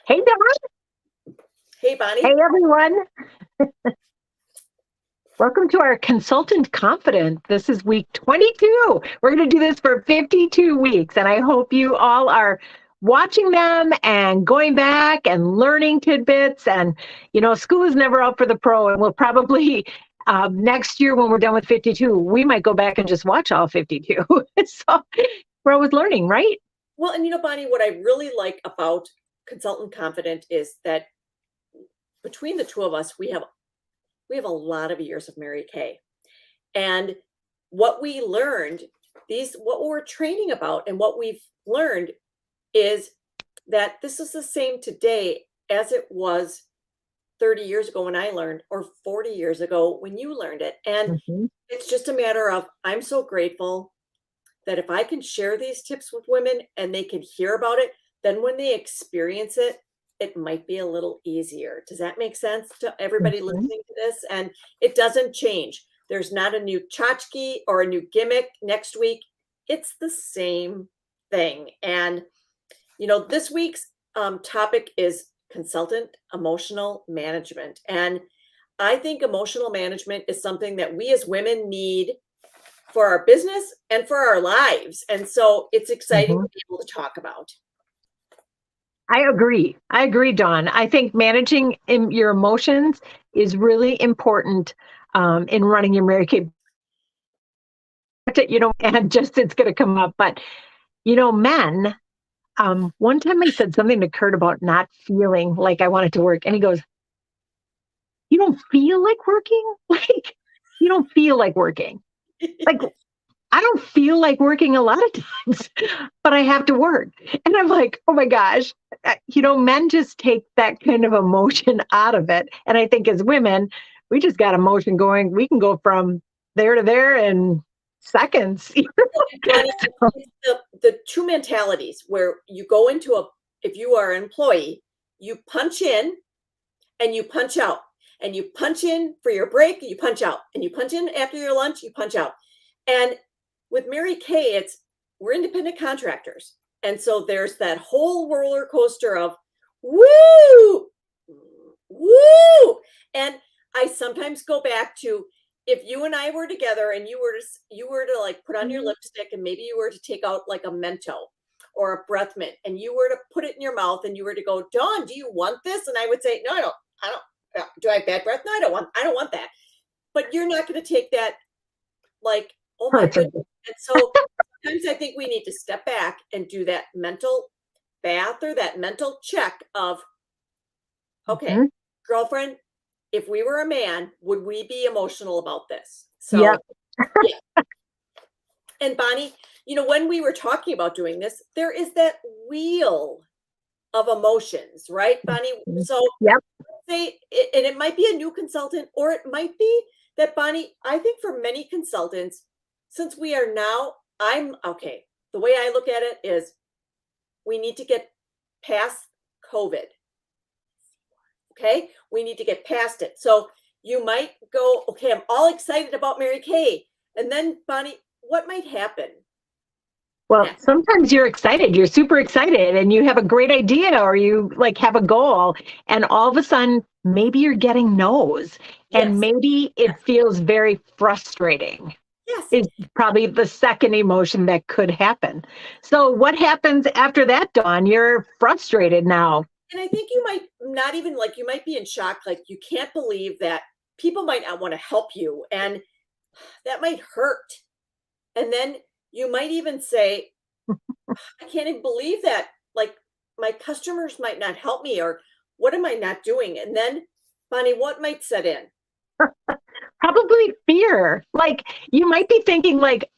Hey, Don. Hey, Bonnie. Hey, everyone. Welcome to our Consultant Confident. This is week 22. We're going to do this for 52 weeks, and I hope you all are watching them and going back and learning tidbits. And, school is never out for the pro, and we'll probably next year when we're done with 52, we might go back and just watch all 52. So we're always learning, right? Well, and Bonnie, what I really like about Consultant Confident is that between the two of us, we have a lot of years of Mary Kay. And what we learned, what we're training about and what we've learned is that this is the same today as it was 30 years ago when I learned, or 40 years ago when you learned it. And it's just a matter of, I'm so grateful that if I can share these tips with women and they can hear about it, then when they experience it, it might be a little easier. Does that make sense to everybody listening to this? And it doesn't change. There's not a new tchotchke or a new gimmick next week. It's the same thing. And, this week's topic is consultant emotional management. And I think emotional management is something that we as women need for our business and for our lives. And so it's exciting to be able to talk about. I agree, Dawn. I think managing your emotions is really important in running your Mary Kay. And just it's going to come up. But, men, one time I said something to Kurt about not feeling like I wanted to work. And he goes, "You don't feel like working? Like, you don't feel like working." Like, I don't feel like working a lot of times, but I have to work. And I'm like, oh my gosh, men just take that kind of emotion out of it. And I think as women, we just got emotion going. We can go from there to there in seconds. The two mentalities where you go into if you are an employee, you punch in and you punch out. And you punch in for your break, you punch out. And you punch in after your lunch, you punch out. And with Mary Kay, we're independent contractors. And so there's that whole roller coaster of woo, woo. And I sometimes go back to if you and I were together and you were to like put on your lipstick and maybe you were to take out like a Mento or a breath mint and you were to put it in your mouth and you were to go, Dawn, do you want this? And I would say, no, I don't. Do I have bad breath? No, I don't want that. But you're not going to take that like, oh my goodness. And so sometimes I think we need to step back and do that mental bath or that mental check of, okay, girlfriend, if we were a man, would we be emotional about this? So, yeah. And Bonnie, when we were talking about doing this, there is that wheel of emotions, right, Bonnie? So say, and it might be a new consultant, or it might be that, Bonnie, I think for many consultants, since we are now, the way I look at it is we need to get past COVID. Okay. We need to get past it. So you might go, okay, I'm all excited about Mary Kay. And then, Bonnie, what might happen? Well, sometimes you're excited, you're super excited and you have a great idea or you like have a goal and all of a sudden maybe you're getting no's and maybe it feels very frustrating. Yes. Is probably the second emotion that could happen. So what happens after that, Dawn? You're frustrated now. And I think you might not even you might be in shock. Like you can't believe that people might not want to help you and that might hurt. And then you might even say, I can't even believe that. Like my customers might not help me or what am I not doing? And then, Bonnie, what might set in? Probably fear. Like you might be thinking what?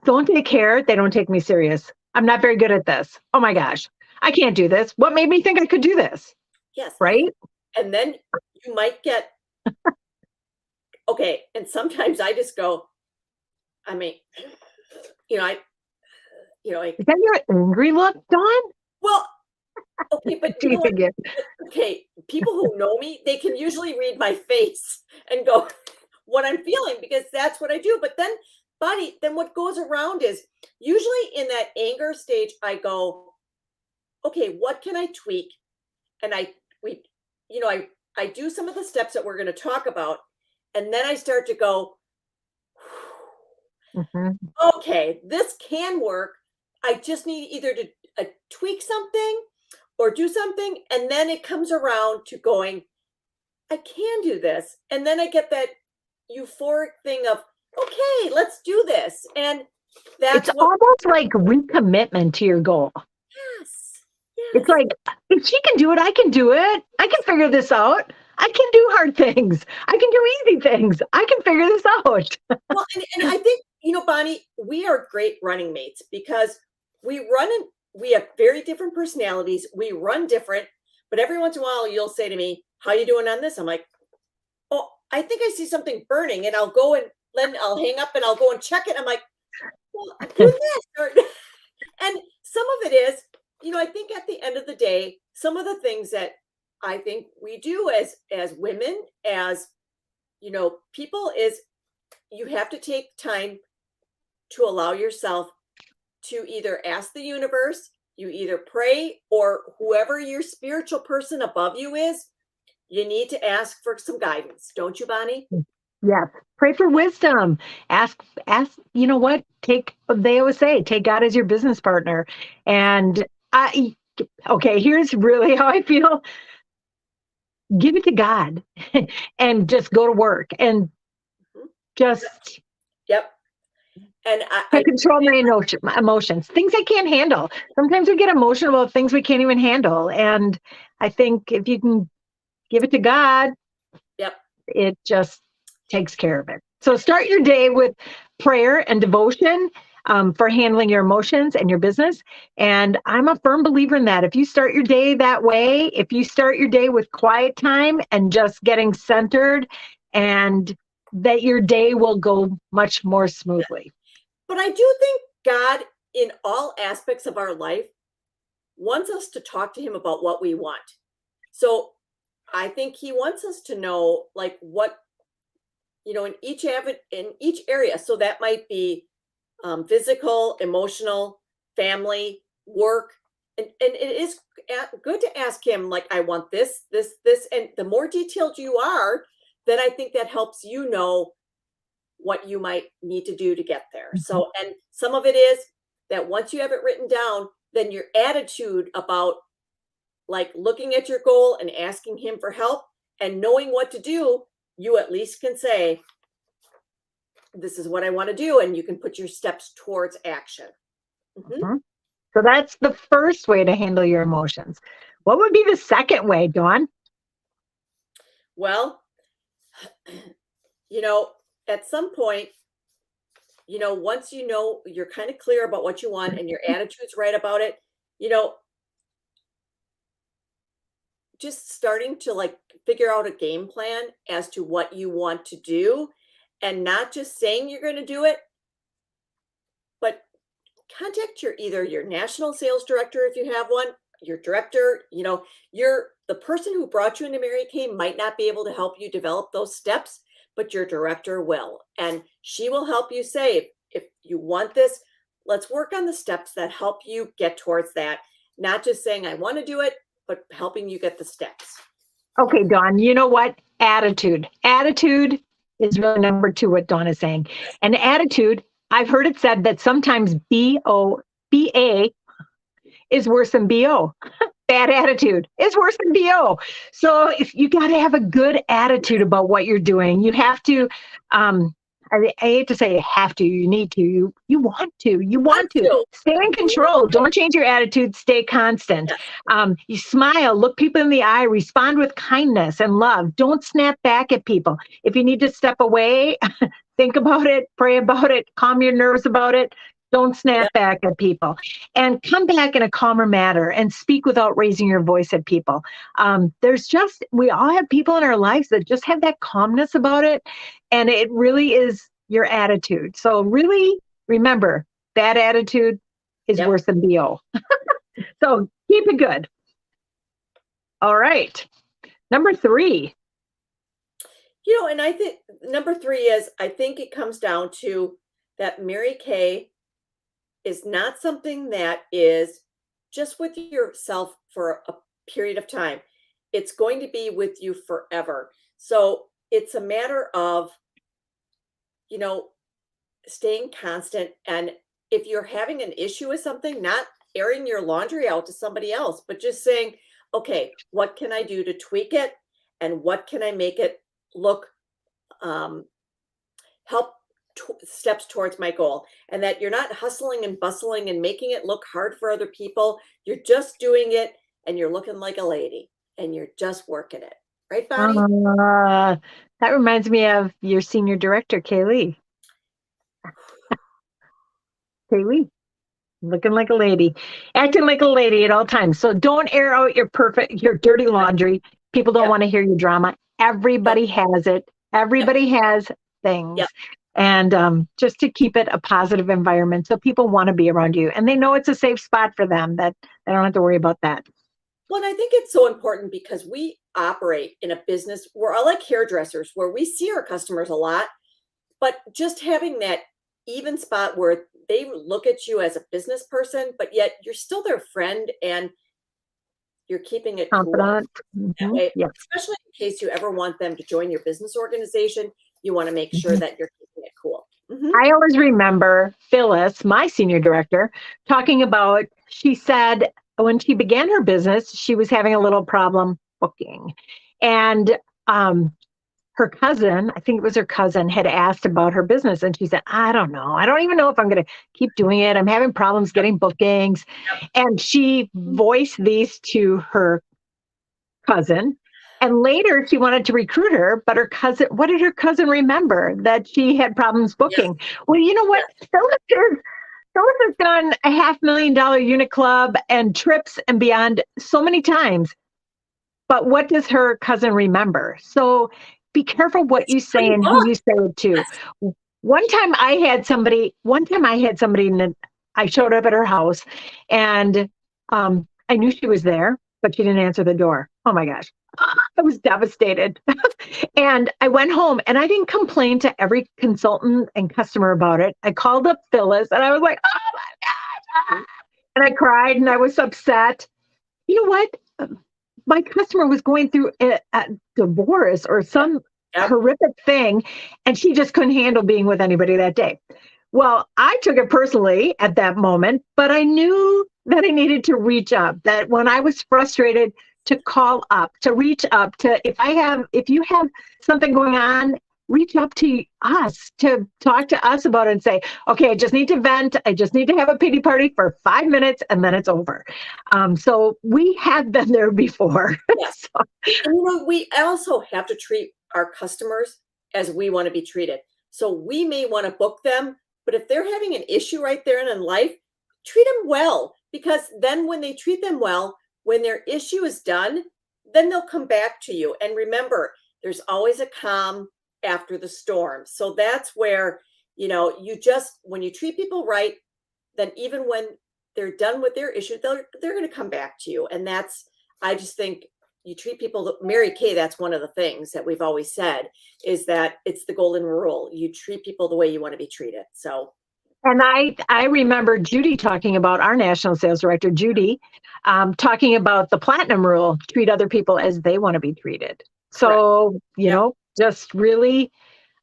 Don't they care? They don't take me serious. I'm not very good at this. Oh my gosh. I can't do this. What made me think I could do this? Yes. Right. And then you might get, okay. And sometimes I just go, is that your angry look, Dawn? Well, okay, but okay, people who know me, they can usually read my face and go what I'm feeling because that's what I do. But then, Bonnie, then what goes around is usually in that anger stage, I go, okay, what can I tweak? And we, you know, I do some of the steps that we're going to talk about. And then I start to go, Mhm. okay, this can work. I just need either to tweak something or do something. And then it comes around to going, I can do this. And then I get that euphoric thing of, okay, let's do this. And It's that's what, almost like recommitment to your goal. yes, It's yes. like, if she can do it, I can do it. I can figure this out. I can do hard things. I can do easy things. I can figure this out. Well, and I think, Bonnie, we are great running mates because we have very different personalities. We run different, but every once in a while you'll say to me, how you doing on this? I'm like, oh, I think I see something burning, and I'll go and then I'll hang up and I'll go and check it. I'm like, well, do this. And some of it is, I think at the end of the day, some of the things that I think we do as women, as people, is you have to take time to allow yourself to either ask the universe, you either pray, or whoever your spiritual person above you is, you need to ask for some guidance, don't you, Bonnie? Yes. Pray for wisdom. Ask, you know what? They always say, take God as your business partner. And okay, here's really how I feel. Give it to God and just go to work and Mhm. just Yep. And to control my emotions, things I can't handle. Sometimes we get emotional about things we can't even handle. And I think if you can give it to God, yep. it just takes care of it. So start your day with prayer and devotion for handling your emotions and your business. And I'm a firm believer in that. If you start your day that way, if you start your day with quiet time and just getting centered, and that your day will go much more smoothly. But I do think God, in all aspects of our life, wants us to talk to him about what we want. So I think he wants us to know, like, what, in each area. So that might be physical, emotional, family, work. And it is good to ask him, like, I want this, this, this. And the more detailed you are, then I think that helps you know what you might need to do to get there. Mhm. So, and some of it is that once you have it written down, then your attitude about, like, looking at your goal and asking him for help and knowing what to do, you at least can say, this is what I want to do. And you can put your steps towards action. Mhm. Mhm. So that's the first way to handle your emotions. What would be the second way, Dawn? Well, you know, at some point, once you're kind of clear about what you want and your attitude's right about it, you know, just starting to, like, figure out a game plan as to what you want to do, and not just saying you're going to do it, but contact either your national sales director if you have one, your director. The person who brought you into Mary Kay might not be able to help you develop those steps, but your director will, and she will help you say, if you want this, let's work on the steps that help you get towards that. Not just saying I want to do it, but helping you get the steps. Okay, Dawn, you know what? Attitude. Attitude is really number two, what Dawn is saying. And attitude, I've heard it said that sometimes BA is worse than BO. Bad attitude is worse than BO. So if you got to have a good attitude about what you're doing, you have to, I hate to say you have to, you need to, you want to stay in control. Don't change your attitude, stay constant. Yes. You smile, look people in the eye, respond with kindness and love. Don't snap back at people. If you need to step away, think about it, pray about it, calm your nerves about it. Don't snap Yep. back at people, and come back in a calmer manner and speak without raising your voice at people. We all have people in our lives that just have that calmness about it. And it really is your attitude. So really remember, bad attitude is Yep. worse than BO. So keep it good. All right. Number 3. And I think number 3 is, I think it comes down to that Mary Kay is not something that is just with yourself for a period of time. It's going to be with you forever. So it's a matter of, you know, staying constant. And if you're having an issue with something, not airing your laundry out to somebody else, but just saying, okay, what can I do to tweak it? And what can I make it look, um, help steps towards my goal? And that you're not hustling and bustling and making it look hard for other people. You're just doing it and you're looking like a lady and you're just working it. Right, Bonnie? That reminds me of your senior director, Kaylee. Kaylee, looking like a lady, acting like a lady at all times. So don't air out your dirty laundry. People don't Yep. want to hear your drama. Everybody has it. Everybody has things. Yep. And just to keep it a positive environment so people want to be around you and they know it's a safe spot for them, that they don't have to worry about that. Well, and I think it's so important because we operate in a business, we're all like hairdressers where we see our customers a lot, but just having that even spot where they look at you as a business person, but yet you're still their friend and you're keeping it cool Confident. that way. Yes. Especially in case you ever want them to join your business organization, you want to make sure that you're keeping it cool. I always remember Phyllis, my senior director, talking about, she said when she began her business, she was having a little problem booking. And her cousin, I think it was her cousin, had asked about her business. And she said, I don't know. I don't even know if I'm going to keep doing it. I'm having problems getting bookings. And she voiced these to her cousin. And later she wanted to recruit her, but her cousin, what did her cousin remember? That she had problems booking. Yes. Well, you know what? Phyllis has done a $500,000 unit club and trips and beyond so many times. But what does her cousin remember? So be careful what you say and who you say it to. One time I had somebody, and I showed up at her house and I knew she was there, but she didn't answer the door. Oh my gosh. I was devastated. And I went home and I didn't complain to every consultant and customer about it. I called up Phyllis and I was like, oh my gosh. And I cried and I was upset. You know what? My customer was going through a divorce or some horrific thing, and she just couldn't handle being with anybody that day. Well, I took it personally at that moment, but I knew that I needed to reach up, that when I was frustrated, to call up, to reach up, to if you have something going on, reach up to us, to talk to us about it and say, okay, I just need to vent. I just need to have a pity party for 5 minutes and then it's over. So we have been there before. Yes. And, we also have to treat our customers as we want to be treated. So we may want to book them, but if they're having an issue right there and in life, treat them well, because then when they treat them well, when their issue is done, then they'll come back to you. And remember, there's always a calm after the storm. So that's where, when you treat people right, then even when they're done with their issue, they're going to come back to you. And I just think you treat people, Mary Kay, that's one of the things that we've always said, is that it's the golden rule. You treat people the way you want to be treated. So. And I remember Judy talking about, our national sales director, Judy, talking about the platinum rule: treat other people as they want to be treated. So, just really,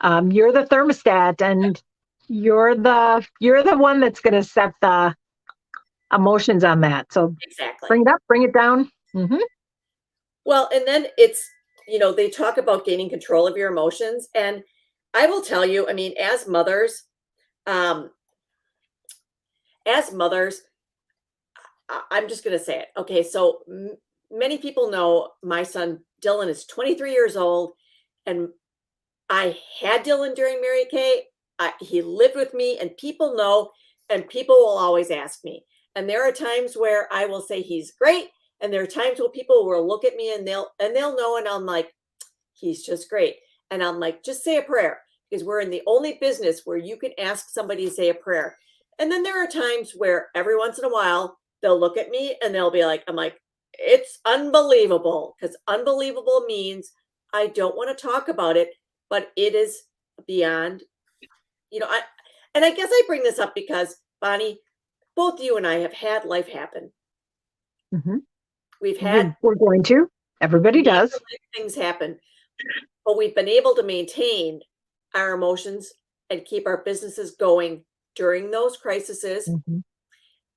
you're the thermostat, and you're the one that's going to set the emotions on that. So exactly, bring it up, bring it down. Mm-hmm. Well, and then it's, they talk about gaining control of your emotions. And I will tell you, I mean, as mothers, I'm just going to say it. Okay. So many people know my son, Dylan, is 23 years old, and I had Dylan during Mary Kay. He lived with me, and people know, and people will always ask me. And there are times where I will say he's great. And there are times where people will look at me and they'll know, and I'm like, he's just great. And I'm like, just say a prayer, because we're in the only business where you can ask somebody to say a prayer. And then there are times where every once in a while they'll look at me and they'll be like, I'm like, it's unbelievable, because unbelievable means I don't want to talk about it, but it is beyond, and I guess I bring this up because, Bonnie, both you and I have had life happen. Mhm. We've had We're going to. Everybody does. things happen, but we've been able to maintain our emotions and keep our businesses going during those crises. Mhm.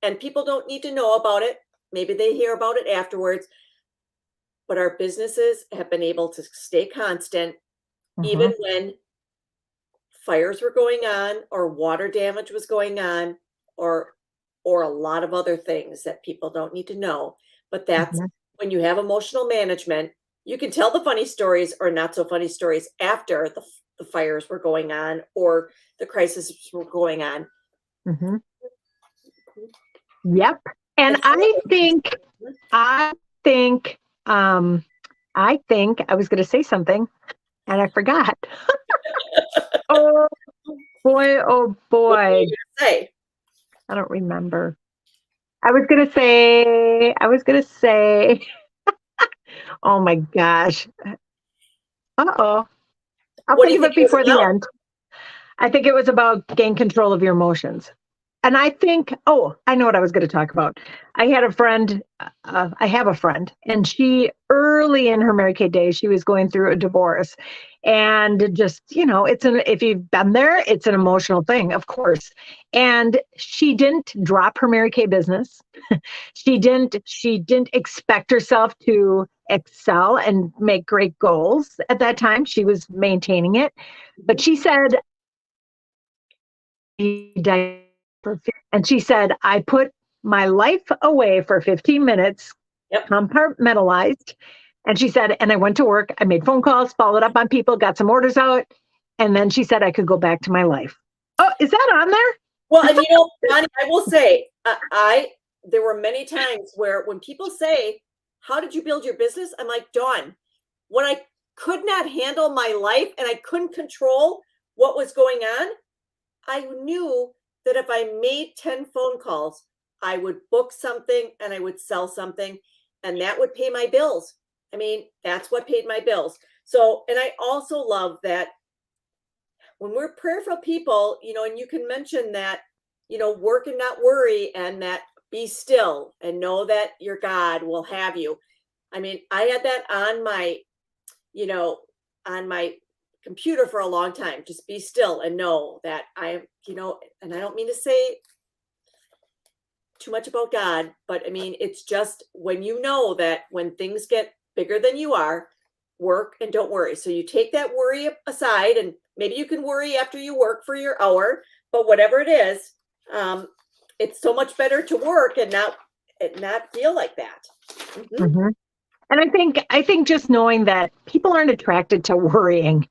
And people don't need to know about it. Maybe they hear about it afterwards, but our businesses have been able to stay constant even Mhm. when fires were going on or water damage was going on or a lot of other things that people don't need to know. But that's Mhm. when you have emotional management, you can tell the funny stories or not so funny stories after the fires were going on or the crises were going on. Mhm. Yep. And And some of those things- I think, um, I think I was going to say something and I forgot. Oh boy. Oh what were boy. you gonna say? I don't remember. I was going to say, oh my gosh. Uh-oh. I'll What do think you of think it it was before the about? end. I think it was about gain control of your emotions. And I think, oh, I know what I was going to talk about. I have a friend, and she, early in her Mary Kay days, she was going through a divorce. And just, if you've been there, it's an emotional thing, of course. And she didn't drop her Mary Kay business. She didn't expect herself to excel and make great goals at that time. She was maintaining it. But she said, and she said, I put my life away for 15 minutes, Yep. compartmentalized. And she said, and I went to work, I made phone calls, followed up on people, got some orders out. And then she said I could go back to my life. Oh, is that on there? Well, and Bonnie, I will say, there were many times where when people say, "How did you build your business?" I'm like, Dawn, when I could not handle my life and I couldn't control what was going on, I knew that if I made 10 phone calls, I would book something and I would sell something, and that would pay my bills. I mean, that's what paid my bills. So, and I also love that when we're prayerful people, and you can mention that, work and not worry, and that be still and know that your God will have you. I mean, I had that you know, on my computer for a long time. Just be still and know that and I don't mean to say too much about God, but I mean, it's just when you know that when things get bigger than you are, work and don't worry. So you take that worry aside, and maybe you can worry after you work for your hour, but whatever it is, it's so much better to work and not feel like that. Mhm. Mhm. And I think just knowing that people aren't attracted to worrying,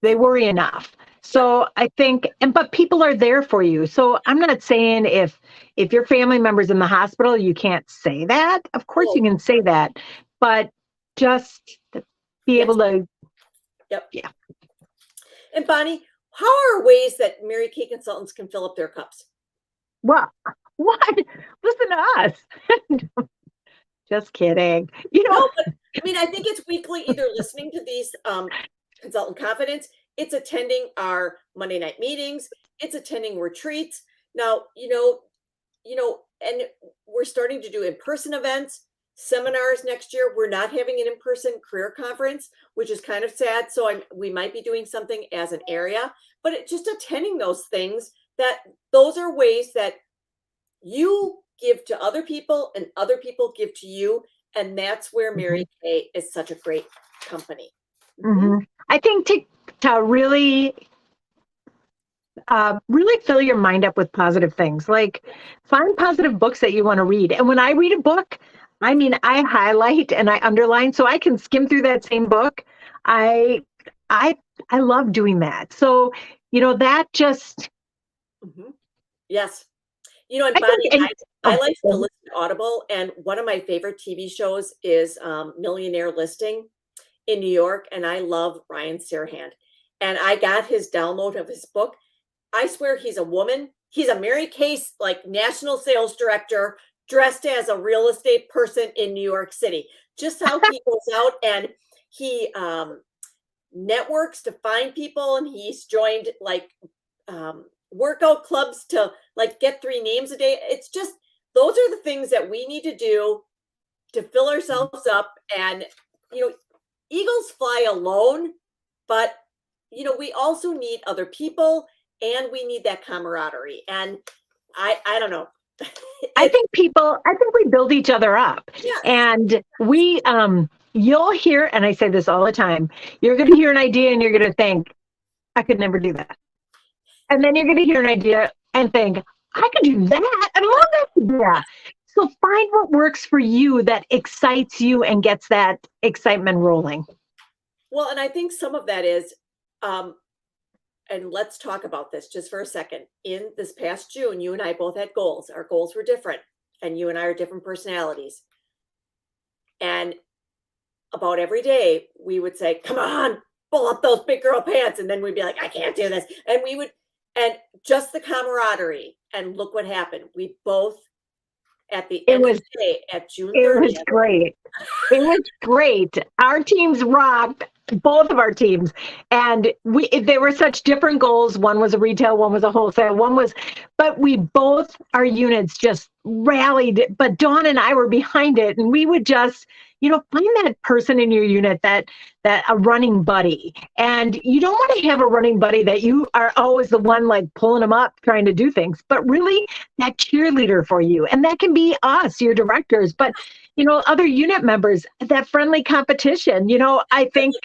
they worry enough. Yep. So I think, but people are there for you. So I'm not saying if your family member's in the hospital, you can't say that. Of course you Oh, can say that, but just be yes. able to, Yep. yeah. And Bonnie, how are ways that Mary Kay consultants can fill up their cups? What? What? Listen to us. Just kidding. No, but I mean, I think it's weekly, either listening to these consultant confidence, it's attending our Monday night meetings, it's attending retreats. Now, and we're starting to do in-person events, seminars next year. We're not having an in-person career conference, which is kind of sad. So we might be doing something as an area, but just attending those things, those are ways that you give to other people and other people give to you. And that's where Mary Mhm. Kay is such a great company. Mhm. Mhm. I think to really fill your mind up with positive things. Like find positive books that you want to read. And when I read a book, I mean, I highlight and I underline so I can skim through that same book. I I I love doing that. So, that just Mhm. Yes. And I think Bonnie, and I oh, like to listen to Audible, and one of my favorite TV shows is Millionaire Listing in New York, and I love Ryan Serhant. And I got his download of his book. I swear he's a woman. He's a Mary Kay like national sales director dressed as a real estate person in New York City. Just how he goes out and he networks to find people, and he's joined like workout clubs to like get 3 names a day. It's just those are the things that we need to do to fill ourselves up. And, eagles fly alone, but, we also need other people and we need that camaraderie. And I don't know. I think we build each other up. Yeah. And you'll hear, and I say this all the time, you're going to hear an idea and you're going to think, I could never do that. And then you're going to hear an idea and think, I could do that. I love that idea. So find what works for you that excites you and gets that excitement rolling. Well, and I think some of that is, and let's talk about this just for a second. In this past June, you and I both had goals. Our goals were different, and you and I are different personalities. And about every day, we would say, come on, pull up those big girl pants. And then we'd be like, I can't do this. And just the camaraderie. And look what happened. We both, at the end of the day, at June 30th. It was great. It was great. Our teams rocked, both of our teams. And they were such different goals. One was a retail, one was a wholesale, but we both, our units just rallied. But Dawn and I were behind it. And we would just, find that person in your unit that a running buddy. And you don't want to have a running buddy that you are always the one like pulling them up, trying to do things, but really that cheerleader for you. And that can be us, your directors, but other unit members, that friendly competition. I think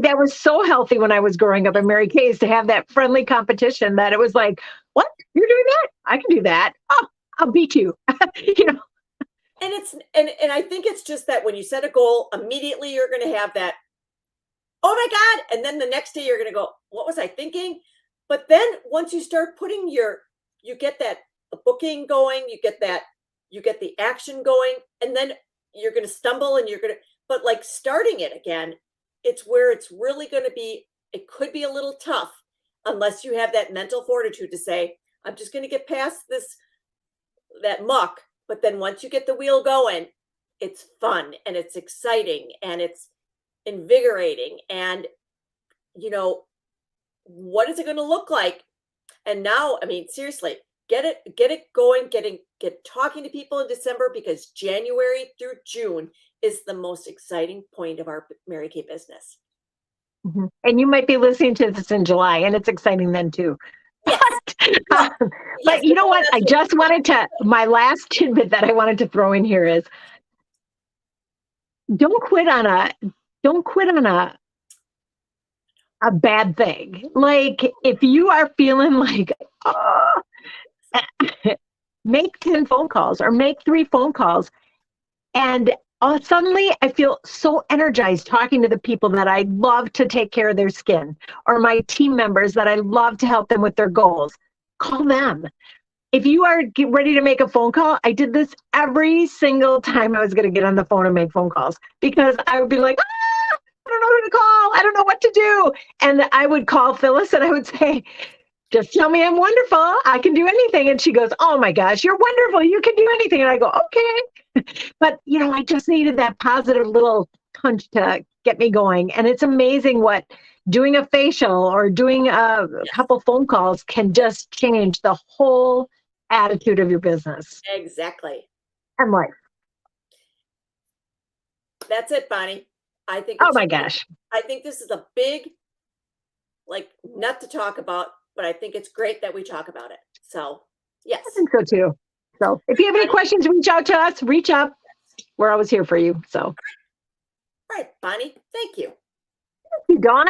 that was so healthy when I was growing up in Mary Kay's, to have that friendly competition, that it was like, what? You're doing that? I can do that. Oh, I'll beat you. And and I think it's just that when you set a goal, immediately you're going to have that, oh my God. And then the next day you're going to go, what was I thinking? But then once you start putting you get that booking going, you get the action going, and then you're going to stumble and but like starting it again, it's where it's really going to be, it could be a little tough unless you have that mental fortitude to say, I'm just going to get past that muck. But then once you get the wheel going, it's fun and it's exciting and it's invigorating. And, what is it going to look like? And now, I mean, seriously, get it going, get talking to people in December, because January through June is the most exciting point of our Mary Kay business. Mm-hmm. And you might be listening to this in July, and it's exciting then too. Yes. But you know what? My last tidbit that I wanted to throw in here is, don't quit on a bad thing. Like, if you are feeling like, make 10 phone calls or make 3 phone calls. And suddenly I feel so energized talking to the people that I love to take care of their skin, or my team members that I love to help them with their goals. Call them. If you are ready to make a phone call, I did this every single time I was going to get on the phone and make phone calls, because I would be like, I don't know who to call. I don't know what to do. And I would call Phyllis and I would say, just tell me I'm wonderful. I can do anything. And she goes, oh my gosh, you're wonderful. You can do anything. And I go, okay. But, I just needed that positive little punch to get me going. And it's amazing what doing a facial or doing a couple phone calls can just change the whole attitude of your business. Exactly. And life. That's it, Bonnie. I think. Oh my gosh. I think this is a big, nut to talk about, but I think it's great that we talk about it. So, yes. I think so too. So if you have any questions, reach out to us, reach up. We're always here for you. So. All right, Bonnie. Thank you. Thank you, Dawn.